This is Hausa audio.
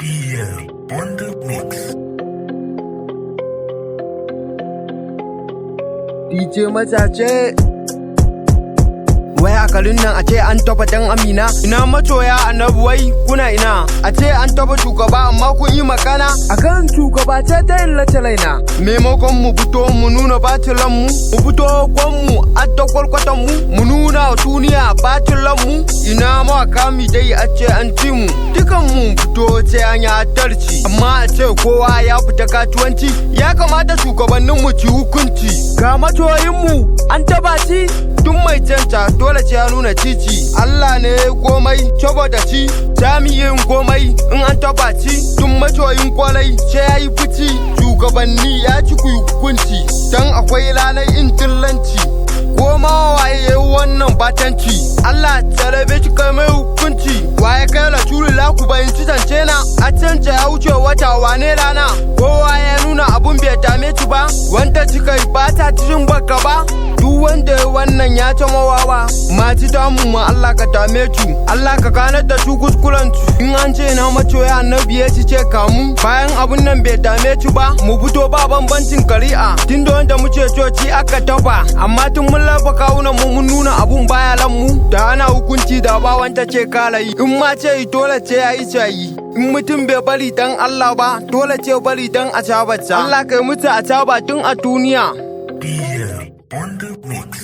DL on the mix. DJ Mazaje. Wai a garin nan a ce an taba dan Amina, ina masoya annabuwai kuna ina, a ce an taba shugaba amma kun yi magana akan shugaba ce ta illace laina. Maimakon mu fito mu nuna batilan mu fito kwanmu a ta kwalkwatan mu nuna wa duniya batilan mu, ina ma kami dai a ce an ci mu dukan mu fito ce an yi adalci, amma a ce kowa ya fita katuwanci, ya kamata shugabannin mu ci hukunci. Ga masoyin mu an taba ci duk mai canta dole ce ya nuna cici. Allah ne komai saboda ci jami'in komai in an taba ci duk masoyin kwalai ce ya yi fici. Shugabanni ya ci ku hukunci dan akwai ranar intillanci, ko ma waye wannan batanci Allah talabe shi kai mai hukunci. Waye kai la turi la ku bayin zance na a canja ya wuce wata wane rana, kowa ya nuna abun bai dame ci ba, wanda cika ba ta cikin baka ba. Duk wanda wannan ya ta mawawa maji damu ma Allah ka dame cu, Allah ka ganar da su kuskuren su. In an ce na macoya annabi ya ce kamu bayan abun nan bai dame ci ba, mu fito ba bambancin kari'a tun da wanda muke coci aka taba, amma tun mun lafa kawunan mu mun nuna abun baya lan mu da ana hukunci da ba wanda ce kalayi. In ma ce dole ce yayi cayi, in mutum bai bari dan Allah ba dole ce bari dan a Allah kai mutu a tun a duniya. DL on the mix.